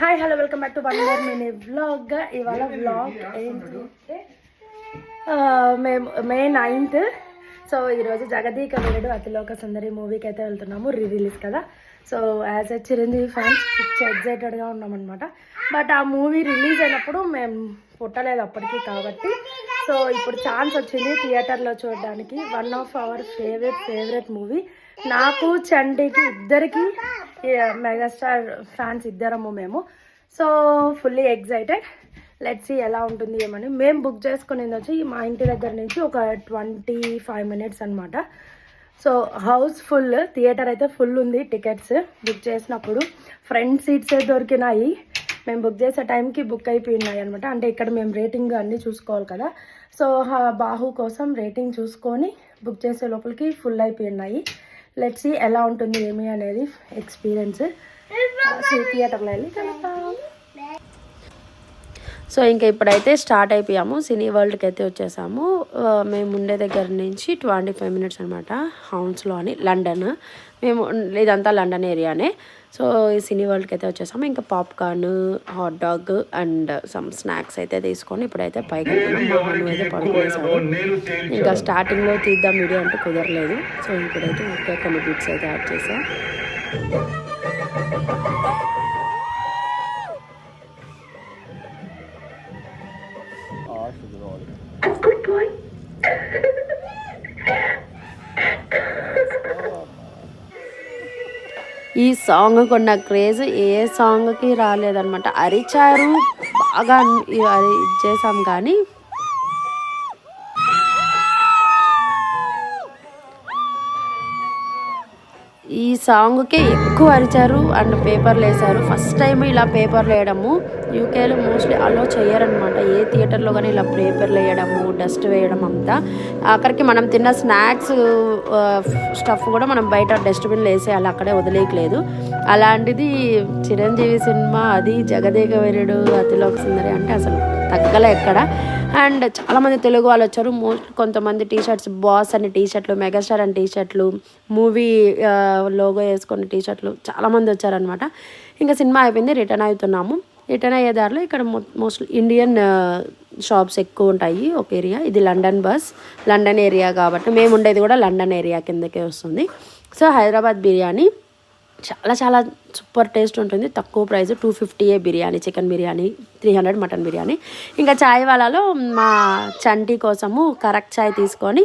Hi hello welcome back to one more mini vlog. ఇవాళ vlog ఏంటంటే మే 9th. So ఈరోజు జగదీక వీరుడు అతిలోక సుందరి మూవీకి అయితే వెళ్తున్నాము, రిలీజ్ కదా. So as a Chiranjeevi fans ఎగ్జైటెడ్గా ఉన్నామన్నమాట. బట్ ఆ మూవీ రిలీజ్ అయినప్పుడు మేము పుట్టలేదు అప్పటికి కాబట్టి, సో ఇప్పుడు ఛాన్స్ వచ్చింది థియేటర్లో చూడడానికి. One of our favourite movie. నాకు చండీకి ఇద్దరికి మెగాస్టార్ ఫ్యాన్స్ ఇద్దరము మేము. So fully excited. Let's see ఎలా ఉంటుంది ఏమని. మేము బుక్ చేసుకునేది వచ్చి మా ఇంటి దగ్గర నుంచి ఒక 25 minutes అనమాట. సో హౌస్ ఫుల్, థియేటర్ అయితే ఫుల్ ఉంది. టికెట్స్ బుక్ చేసినప్పుడు ఫ్రంట్ సీట్సే దొరికినాయి. మేము బుక్ చేసే టైంకి బుక్ అయిపోయినాయి అనమాట. అంటే ఇక్కడ మేము రేటింగ్ అన్నీ చూసుకోవాలి కదా. సో బాహు కోసం రేటింగ్ చూసుకొని బుక్ చేసే లోపలికి ఫుల్ అయిపోయినాయి. లెట్స్ సీ ఎలా ఉంటుంది ఏమి అనేది ఎక్స్పీరియన్స్. థియేటర్లో వెళ్ళి కలుద్దాం. సో ఇంకా ఇప్పుడైతే స్టార్ట్ అయిపోయాము. సినీ వరల్డ్కి అయితే వచ్చేసాము. మేము ఉండే దగ్గర నుంచి 25 minutes అనమాట. హౌన్స్లో అని లండన్. మేము ఇదంతా లండన్ ఏరియానే. సో ఈ సినీ వరల్డ్కి అయితే వచ్చేసాము. ఇంకా popcorn, hot dog and some snacks అయితే తీసుకొని ఇప్పుడైతే పైకి వెళ్తున్నాం. మా హను అయితే పడుకునేసాము. ఇంకా స్టార్టింగ్లో తీద్దాం వీడియో అంటే కుదరలేదు. సో ఇప్పుడైతే ఇంకా కొన్ని బిట్స్ అయితే యాడ్ చేసాం. ఈ సాంగ్ కొన్న క్రేజ్ ఏ సాంగ్కి రాలేదన్నమాట. అరిచారు బాగా చేసాం కానీ ఈ సాంగ్కే ఎక్కువ అరిచారు అండ్ పేపర్లు వేసారు. ఫస్ట్ టైం ఇలా పేపర్లు వేయడము. యూకేలో మోస్ట్లీ అలో చేయరనమాట. ఏ థియేటర్లో కానీ ఇలా పేపర్లు వేయడము, డస్ట్ వేయడం అంతా. ఆఖరికి మనం తిన్న స్నాక్స్ స్టఫ్ కూడా మనం బయట డస్ట్బిన్లో వేసేయాలి, అక్కడే వదిలేయట్లేదు. అలాంటిది చిరంజీవి సినిమా, అది జగదేక వీరుడు అతిలోక సుందరి అంటే అసలు తగ్గలే ఎక్కడ. అండ్ చాలామంది తెలుగు వాళ్ళు వచ్చారు. కొంతమంది టీషర్ట్స్, బాస్ అనే టీషర్ట్లు, మెగాస్టార్ అనే టీషర్ట్లు, మూవీ లోగో వేసుకున్న టీషర్ట్లు చాలామంది వచ్చారనమాట. ఇంకా సినిమా అయిపోయింది, రిటర్న్ అవుతున్నాము. రిటర్న్ అయ్యే దారిలో ఇక్కడ మోస్ట్లీ ఇండియన్ షాప్స్ ఎక్కువ ఉంటాయి ఒక ఏరియా. ఇది లండన్ లండన్ ఏరియా కాబట్టి మేము ఉండేది కూడా లండన్ ఏరియా కిందకే వస్తుంది. సో హైదరాబాద్ బిర్యానీ చాలా చాలా సూపర్ టేస్ట్ ఉంటుంది. తక్కువ price, 250 biryani, chicken biryani, 300 mutton biryani. ఇంకా చాయ్ వాలాలో మా చంటి కోసము కరెక్ట్ చాయ్ తీసుకొని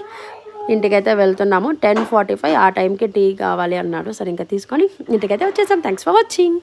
ఇంటికైతే వెళ్తున్నాము. 10:45 ఆ టైంకి టీ కావాలి అన్నాడు. సరే ఇంకా తీసుకొని ఇంటికైతే వచ్చేసాం. Thanks for watching.